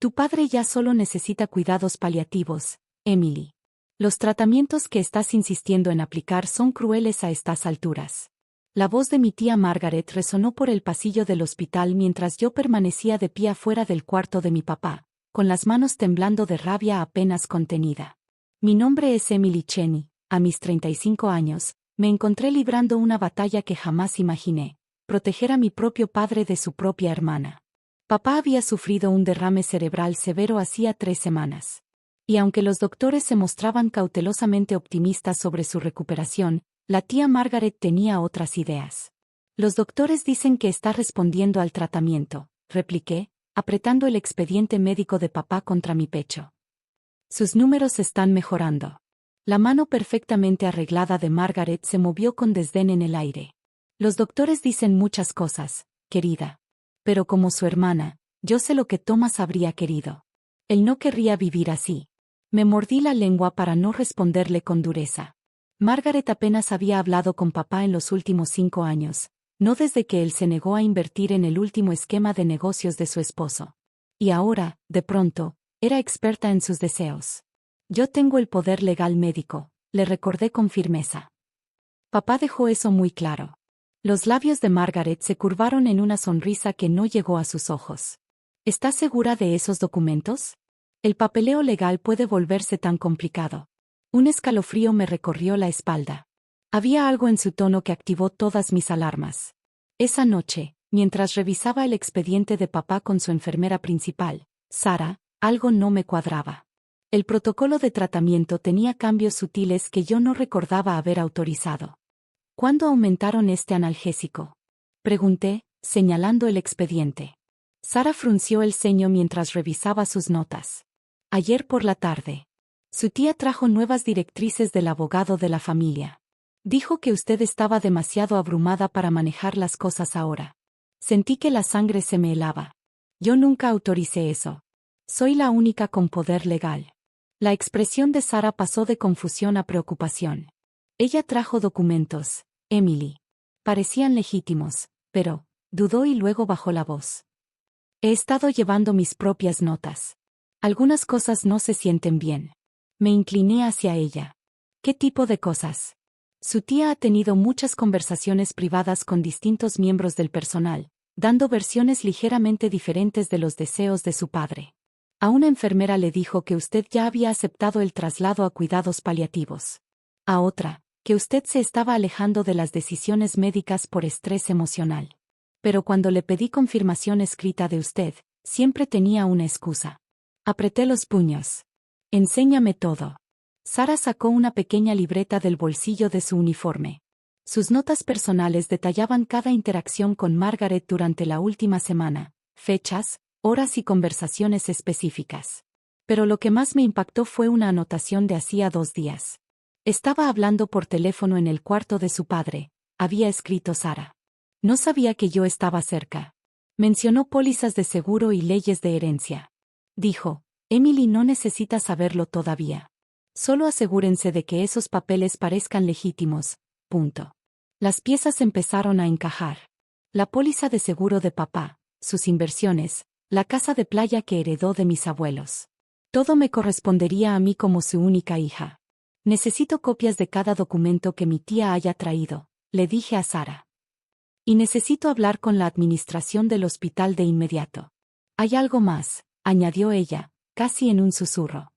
Tu padre ya solo necesita cuidados paliativos, Emily. Los tratamientos que estás insistiendo en aplicar son crueles a estas alturas. La voz de mi tía Margaret resonó por el pasillo del hospital mientras yo permanecía de pie afuera del cuarto de mi papá, con las manos temblando de rabia apenas contenida. Mi nombre es Emily Cheney. A mis 35 años, me encontré librando una batalla que jamás imaginé: proteger a mi propio padre de su propia hermana. Papá había sufrido un derrame cerebral severo hacía 3 semanas. Y aunque los doctores se mostraban cautelosamente optimistas sobre su recuperación, la tía Margaret tenía otras ideas. Los doctores dicen que está respondiendo al tratamiento, repliqué, apretando el expediente médico de papá contra mi pecho. Sus números están mejorando. La mano perfectamente arreglada de Margaret se movió con desdén en el aire. Los doctores dicen muchas cosas, querida. Pero como su hermana, yo sé lo que Thomas habría querido. Él no querría vivir así. Me mordí la lengua para no responderle con dureza. Margaret apenas había hablado con papá en los últimos 5 años, no desde que él se negó a invertir en el último esquema de negocios de su esposo. Y ahora, de pronto, era experta en sus deseos. Yo tengo el poder legal médico, le recordé con firmeza. Papá dejó eso muy claro. Los labios de Margaret se curvaron en una sonrisa que no llegó a sus ojos. ¿Estás segura de esos documentos? El papeleo legal puede volverse tan complicado. Un escalofrío me recorrió la espalda. Había algo en su tono que activó todas mis alarmas. Esa noche, mientras revisaba el expediente de papá con su enfermera principal, Sarah, algo no me cuadraba. El protocolo de tratamiento tenía cambios sutiles que yo no recordaba haber autorizado. ¿Cuándo aumentaron este analgésico?, pregunté, señalando el expediente. Sarah frunció el ceño mientras revisaba sus notas. Ayer por la tarde. Su tía trajo nuevas directrices del abogado de la familia. Dijo que usted estaba demasiado abrumada para manejar las cosas ahora. Sentí que la sangre se me helaba. Yo nunca autoricé eso. Soy la única con poder legal. La expresión de Sarah pasó de confusión a preocupación. Ella trajo documentos, Emily. Parecían legítimos, pero dudó y luego bajó la voz. He estado llevando mis propias notas. Algunas cosas no se sienten bien. Me incliné hacia ella. ¿Qué tipo de cosas? Su tía ha tenido muchas conversaciones privadas con distintos miembros del personal, dando versiones ligeramente diferentes de los deseos de su padre. A una enfermera le dijo que usted ya había aceptado el traslado a cuidados paliativos. A otra, que usted se estaba alejando de las decisiones médicas por estrés emocional. Pero cuando le pedí confirmación escrita de usted, siempre tenía una excusa. Apreté los puños. Enséñame todo. Sarah sacó una pequeña libreta del bolsillo de su uniforme. Sus notas personales detallaban cada interacción con Margaret durante la última semana, fechas, horas y conversaciones específicas. Pero lo que más me impactó fue una anotación de hacía 2 días. Estaba hablando por teléfono en el cuarto de su padre, había escrito Sarah. No sabía que yo estaba cerca. Mencionó pólizas de seguro y leyes de herencia. Dijo, Emily no necesita saberlo todavía. Solo asegúrense de que esos papeles parezcan legítimos, punto. Las piezas empezaron a encajar. La póliza de seguro de papá, sus inversiones, la casa de playa que heredó de mis abuelos. Todo me correspondería a mí como su única hija. Necesito copias de cada documento que mi tía haya traído, le dije a Sarah. Y necesito hablar con la administración del hospital de inmediato. Hay algo más, añadió ella, casi en un susurro.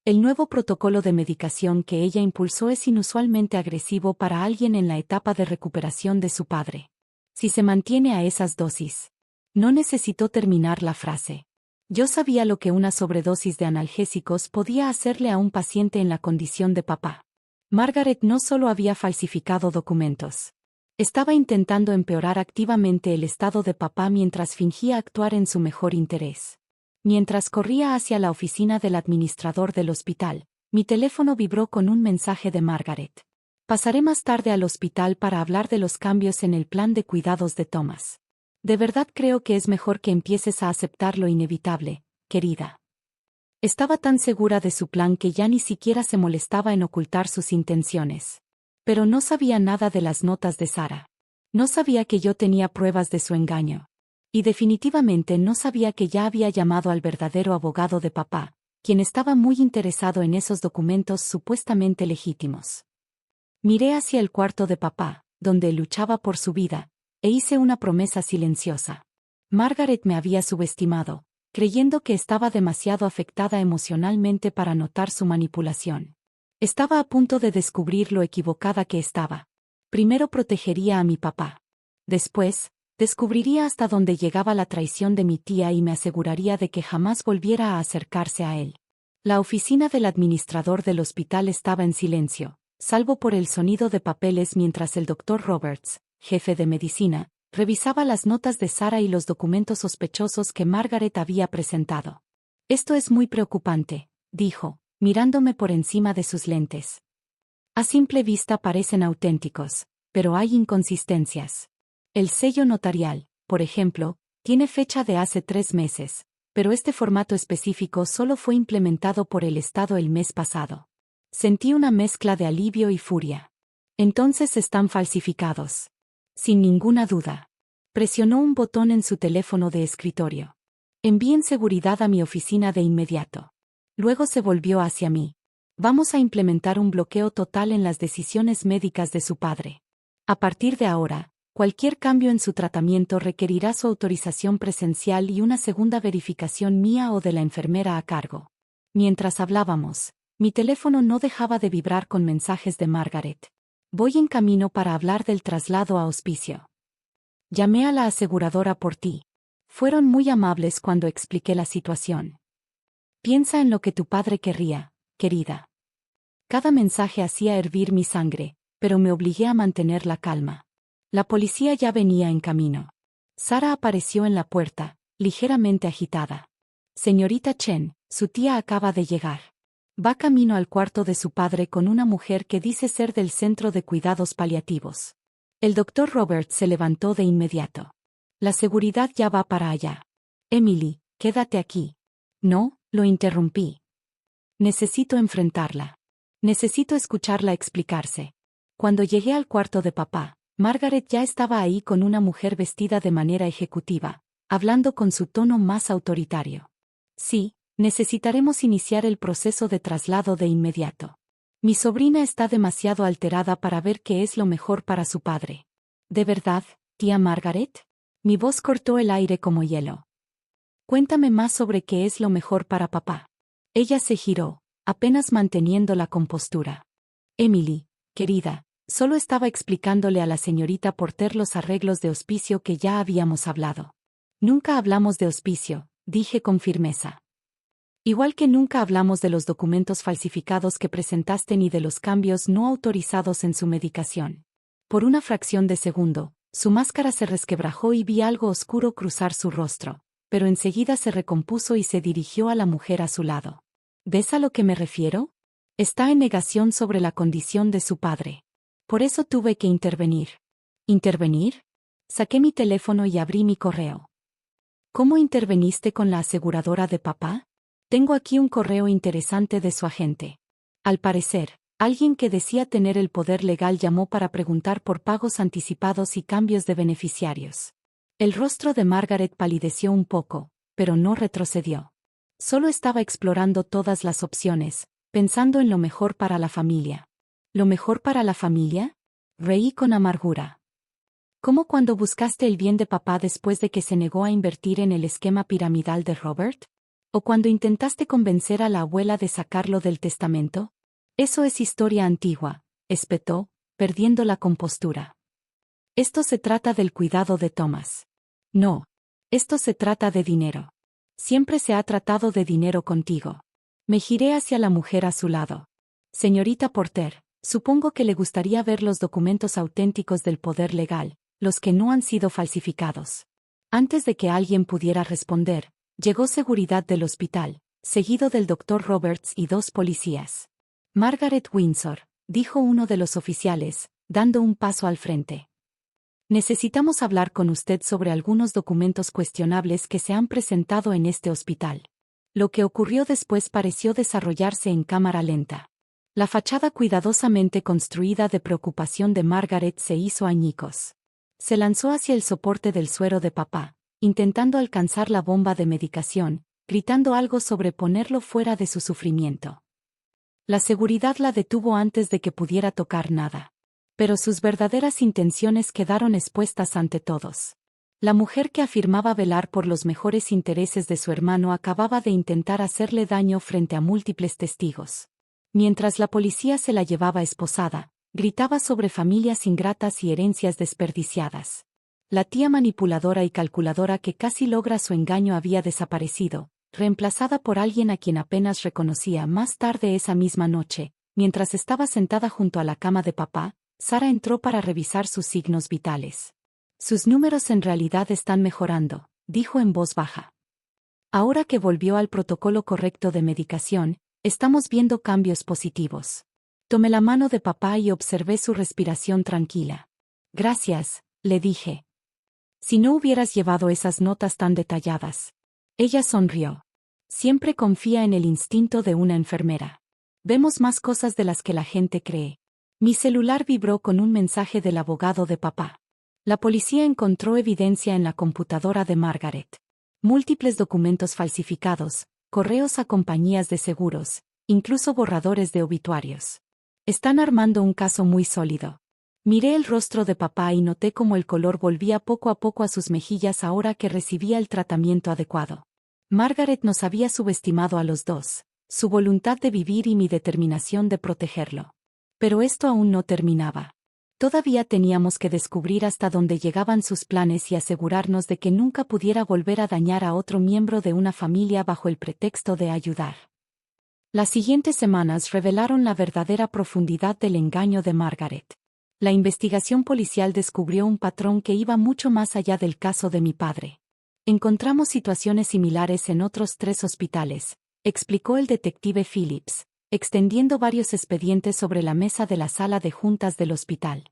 El nuevo protocolo de medicación que ella impulsó es inusualmente agresivo para alguien en la etapa de recuperación de su padre. Si se mantiene a esas dosis. No necesitó terminar la frase. Yo sabía lo que una sobredosis de analgésicos podía hacerle a un paciente en la condición de papá. Margaret no solo había falsificado documentos. Estaba intentando empeorar activamente el estado de papá mientras fingía actuar en su mejor interés. Mientras corría hacia la oficina del administrador del hospital, mi teléfono vibró con un mensaje de Margaret. Pasaré más tarde al hospital para hablar de los cambios en el plan de cuidados de Thomas. De verdad creo que es mejor que empieces a aceptar lo inevitable, querida. Estaba tan segura de su plan que ya ni siquiera se molestaba en ocultar sus intenciones. Pero no sabía nada de las notas de Sarah. No sabía que yo tenía pruebas de su engaño. Y definitivamente no sabía que ya había llamado al verdadero abogado de papá, quien estaba muy interesado en esos documentos supuestamente legítimos. Miré hacia el cuarto de papá, donde luchaba por su vida, e hice una promesa silenciosa. Margaret me había subestimado, creyendo que estaba demasiado afectada emocionalmente para notar su manipulación. Estaba a punto de descubrir lo equivocada que estaba. Primero protegería a mi papá. Después, descubriría hasta dónde llegaba la traición de mi tía y me aseguraría de que jamás volviera a acercarse a él. La oficina del administrador del hospital estaba en silencio, salvo por el sonido de papeles mientras el doctor Roberts, jefe de medicina, revisaba las notas de Sarah y los documentos sospechosos que Margaret había presentado. Esto es muy preocupante, dijo, mirándome por encima de sus lentes. A simple vista parecen auténticos, pero hay inconsistencias. El sello notarial, por ejemplo, tiene fecha de hace 3 meses, pero este formato específico solo fue implementado por el Estado el mes pasado. Sentí una mezcla de alivio y furia. Entonces están falsificados. Sin ninguna duda. Presionó un botón en su teléfono de escritorio. Envíen seguridad a mi oficina de inmediato. Luego se volvió hacia mí. Vamos a implementar un bloqueo total en las decisiones médicas de su padre. A partir de ahora, cualquier cambio en su tratamiento requerirá su autorización presencial y una segunda verificación mía o de la enfermera a cargo. Mientras hablábamos, mi teléfono no dejaba de vibrar con mensajes de Margaret. Voy en camino para hablar del traslado a hospicio. Llamé a la aseguradora por ti. Fueron muy amables cuando expliqué la situación. Piensa en lo que tu padre querría, querida. Cada mensaje hacía hervir mi sangre, pero me obligué a mantener la calma. La policía ya venía en camino. Sarah apareció en la puerta, ligeramente agitada. Señorita Chen, su tía acaba de llegar. Va camino al cuarto de su padre con una mujer que dice ser del Centro de Cuidados Paliativos. El doctor Roberts se levantó de inmediato. La seguridad ya va para allá. Emily, quédate aquí. No, lo interrumpí. Necesito enfrentarla. Necesito escucharla explicarse. Cuando llegué al cuarto de papá, Margaret ya estaba ahí con una mujer vestida de manera ejecutiva, hablando con su tono más autoritario. Sí, necesitaremos iniciar el proceso de traslado de inmediato. Mi sobrina está demasiado alterada para ver qué es lo mejor para su padre. ¿De verdad, tía Margaret? Mi voz cortó el aire como hielo. Cuéntame más sobre qué es lo mejor para papá. Ella se giró, apenas manteniendo la compostura. Emily, querida, solo estaba explicándole a la señorita Porter los arreglos de hospicio que ya habíamos hablado. Nunca hablamos de hospicio, dije con firmeza. Igual que nunca hablamos de los documentos falsificados que presentaste ni de los cambios no autorizados en su medicación. Por una fracción de segundo, su máscara se resquebrajó y vi algo oscuro cruzar su rostro, pero enseguida se recompuso y se dirigió a la mujer a su lado. ¿Ves a lo que me refiero? Está en negación sobre la condición de su padre. Por eso tuve que intervenir. ¿Intervenir? Saqué mi teléfono y abrí mi correo. ¿Cómo interveniste con la aseguradora de papá? Tengo aquí un correo interesante de su agente. Al parecer, alguien que decía tener el poder legal llamó para preguntar por pagos anticipados y cambios de beneficiarios. El rostro de Margaret palideció un poco, pero no retrocedió. Solo estaba explorando todas las opciones, pensando en lo mejor para la familia. ¿Lo mejor para la familia? Reí con amargura. ¿Cómo cuando buscaste el bien de papá después de que se negó a invertir en el esquema piramidal de Robert? ¿O cuando intentaste convencer a la abuela de sacarlo del testamento? Eso es historia antigua, espetó, perdiendo la compostura. Esto se trata del cuidado de Thomas. No. Esto se trata de dinero. Siempre se ha tratado de dinero contigo. Me giré hacia la mujer a su lado. Señorita Porter, supongo que le gustaría ver los documentos auténticos del poder legal, los que no han sido falsificados. Antes de que alguien pudiera responder, llegó seguridad del hospital, seguido del doctor Roberts y 2 policías. Margaret Windsor, dijo uno de los oficiales, dando un paso al frente. Necesitamos hablar con usted sobre algunos documentos cuestionables que se han presentado en este hospital. Lo que ocurrió después pareció desarrollarse en cámara lenta. La fachada cuidadosamente construida de preocupación de Margaret se hizo añicos. Se lanzó hacia el soporte del suero de papá, intentando alcanzar la bomba de medicación, gritando algo sobre ponerlo fuera de su sufrimiento. La seguridad la detuvo antes de que pudiera tocar nada. Pero sus verdaderas intenciones quedaron expuestas ante todos. La mujer que afirmaba velar por los mejores intereses de su hermano acababa de intentar hacerle daño frente a múltiples testigos. Mientras la policía se la llevaba esposada, gritaba sobre familias ingratas y herencias desperdiciadas. La tía manipuladora y calculadora que casi logra su engaño había desaparecido, reemplazada por alguien a quien apenas reconocía. Más tarde esa misma noche, mientras estaba sentada junto a la cama de papá, Sara entró para revisar sus signos vitales. Sus números en realidad están mejorando, dijo en voz baja. Ahora que volvió al protocolo correcto de medicación, estamos viendo cambios positivos. Tomé la mano de papá y observé su respiración tranquila. Gracias, le dije. Si no hubieras llevado esas notas tan detalladas. Ella sonrió. Siempre confía en el instinto de una enfermera. Vemos más cosas de las que la gente cree. Mi celular vibró con un mensaje del abogado de papá. La policía encontró evidencia en la computadora de Margaret. Múltiples documentos falsificados, correos a compañías de seguros, incluso borradores de obituarios. Están armando un caso muy sólido. Miré el rostro de papá y noté cómo el color volvía poco a poco a sus mejillas ahora que recibía el tratamiento adecuado. Margaret nos había subestimado a los dos, su voluntad de vivir y mi determinación de protegerlo. Pero esto aún no terminaba. Todavía teníamos que descubrir hasta dónde llegaban sus planes y asegurarnos de que nunca pudiera volver a dañar a otro miembro de una familia bajo el pretexto de ayudar. Las siguientes semanas revelaron la verdadera profundidad del engaño de Margaret. La investigación policial descubrió un patrón que iba mucho más allá del caso de mi padre. Encontramos situaciones similares en otros 3 hospitales, explicó el detective Phillips, extendiendo varios expedientes sobre la mesa de la sala de juntas del hospital.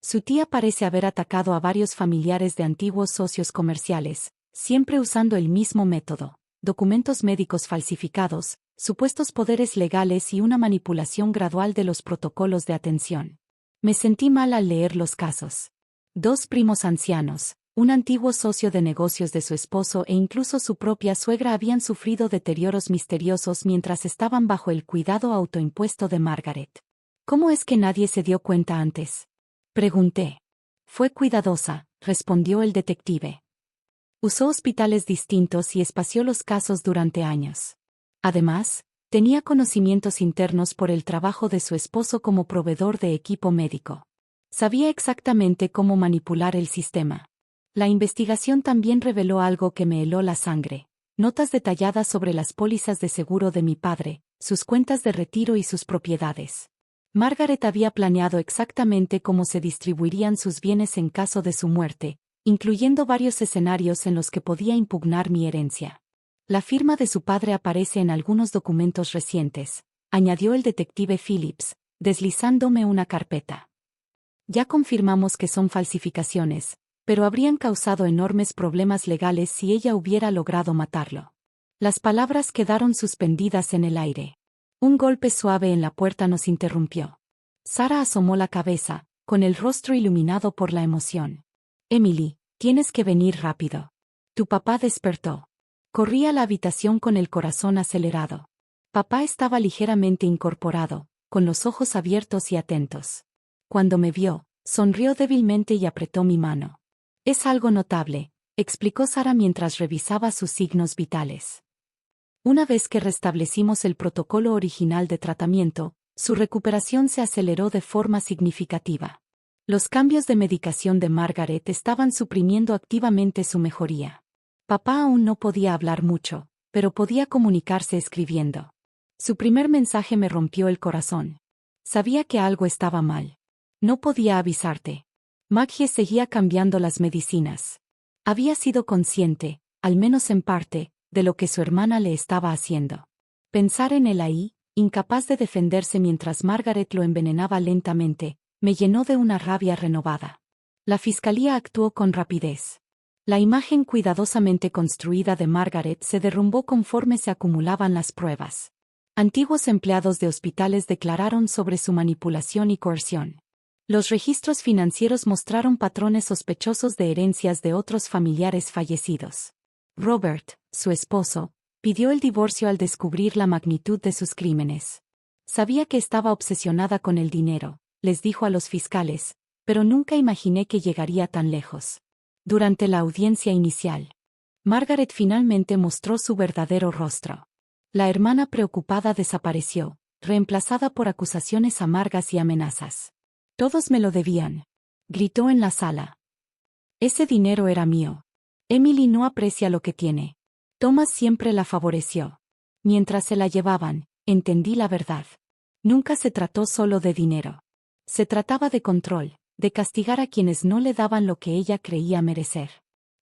Su tía parece haber atacado a varios familiares de antiguos socios comerciales, siempre usando el mismo método: documentos médicos falsificados, supuestos poderes legales y una manipulación gradual de los protocolos de atención. Me sentí mal al leer los casos. 2 primos ancianos, un antiguo socio de negocios de su esposo e incluso su propia suegra habían sufrido deterioros misteriosos mientras estaban bajo el cuidado autoimpuesto de Margaret. ¿Cómo es que nadie se dio cuenta antes?, pregunté. Fue cuidadosa, respondió el detective. Usó hospitales distintos y espació los casos durante años. Además, tenía conocimientos internos por el trabajo de su esposo como proveedor de equipo médico. Sabía exactamente cómo manipular el sistema. La investigación también reveló algo que me heló la sangre: notas detalladas sobre las pólizas de seguro de mi padre, sus cuentas de retiro y sus propiedades. Margaret había planeado exactamente cómo se distribuirían sus bienes en caso de su muerte, incluyendo varios escenarios en los que podía impugnar mi herencia. La firma de su padre aparece en algunos documentos recientes, añadió el detective Phillips, deslizándome una carpeta. Ya confirmamos que son falsificaciones, pero habrían causado enormes problemas legales si ella hubiera logrado matarlo. Las palabras quedaron suspendidas en el aire. Un golpe suave en la puerta nos interrumpió. Sara asomó la cabeza, con el rostro iluminado por la emoción. Emily, tienes que venir rápido. Tu papá despertó. Corrí a la habitación con el corazón acelerado. Papá estaba ligeramente incorporado, con los ojos abiertos y atentos. Cuando me vio, sonrió débilmente y apretó mi mano. Es algo notable, explicó Sara mientras revisaba sus signos vitales. Una vez que restablecimos el protocolo original de tratamiento, su recuperación se aceleró de forma significativa. Los cambios de medicación de Margaret estaban suprimiendo activamente su mejoría. Papá aún no podía hablar mucho, pero podía comunicarse escribiendo. Su primer mensaje me rompió el corazón. Sabía que algo estaba mal. No podía avisarte. Maggie seguía cambiando las medicinas. Había sido consciente, al menos en parte, de lo que su hermana le estaba haciendo. Pensar en él ahí, incapaz de defenderse mientras Margaret lo envenenaba lentamente, me llenó de una rabia renovada. La fiscalía actuó con rapidez. La imagen cuidadosamente construida de Margaret se derrumbó conforme se acumulaban las pruebas. Antiguos empleados de hospitales declararon sobre su manipulación y coerción. Los registros financieros mostraron patrones sospechosos de herencias de otros familiares fallecidos. Robert, su esposo, pidió el divorcio al descubrir la magnitud de sus crímenes. Sabía que estaba obsesionada con el dinero, les dijo a los fiscales, pero nunca imaginé que llegaría tan lejos. Durante la audiencia inicial, Margaret finalmente mostró su verdadero rostro. La hermana preocupada desapareció, reemplazada por acusaciones amargas y amenazas. Todos me lo debían, gritó en la sala. Ese dinero era mío. Emily no aprecia lo que tiene. Thomas siempre la favoreció. Mientras se la llevaban, entendí la verdad. Nunca se trató solo de dinero. Se trataba de control, de castigar a quienes no le daban lo que ella creía merecer.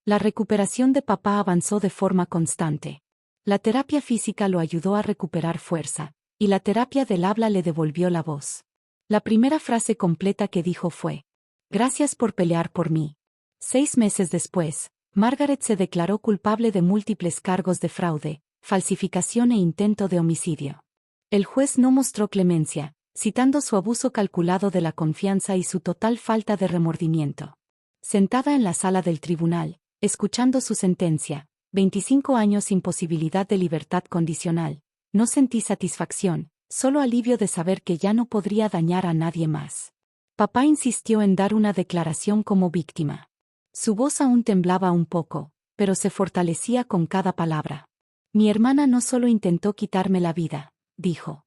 La recuperación de papá avanzó de forma constante. La terapia física lo ayudó a recuperar fuerza, y la terapia del habla le devolvió la voz. La primera frase completa que dijo fue: «Gracias por pelear por mí». 6 meses después, Margaret se declaró culpable de múltiples cargos de fraude, falsificación e intento de homicidio. El juez no mostró clemencia, citando su abuso calculado de la confianza y su total falta de remordimiento. Sentada en la sala del tribunal, escuchando su sentencia, 25 años sin posibilidad de libertad condicional, no sentí satisfacción, solo alivio de saber que ya no podría dañar a nadie más. Papá insistió en dar una declaración como víctima. Su voz aún temblaba un poco, pero se fortalecía con cada palabra. Mi hermana no solo intentó quitarme la vida, dijo.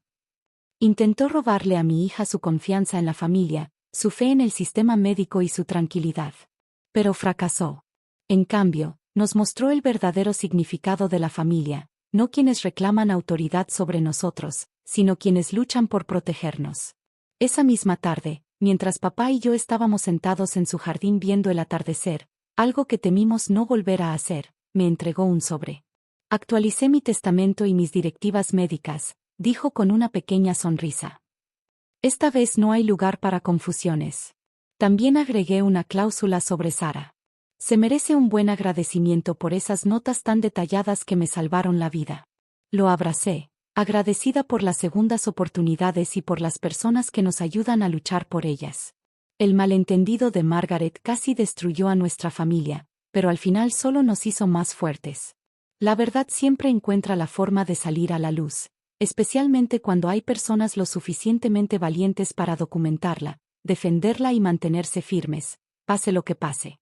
Intentó robarle a mi hija su confianza en la familia, su fe en el sistema médico y su tranquilidad. Pero fracasó. En cambio, nos mostró el verdadero significado de la familia, no quienes reclaman autoridad sobre nosotros, sino quienes luchan por protegernos. Esa misma tarde, mientras papá y yo estábamos sentados en su jardín viendo el atardecer, algo que temimos no volver a hacer, me entregó un sobre. Actualicé mi testamento y mis directivas médicas, dijo con una pequeña sonrisa. Esta vez no hay lugar para confusiones. También agregué una cláusula sobre Sara. Se merece un buen agradecimiento por esas notas tan detalladas que me salvaron la vida. Lo abracé, agradecida por las segundas oportunidades y por las personas que nos ayudan a luchar por ellas. El malentendido de Margaret casi destruyó a nuestra familia, pero al final solo nos hizo más fuertes. La verdad siempre encuentra la forma de salir a la luz, especialmente cuando hay personas lo suficientemente valientes para documentarla, defenderla y mantenerse firmes, pase lo que pase.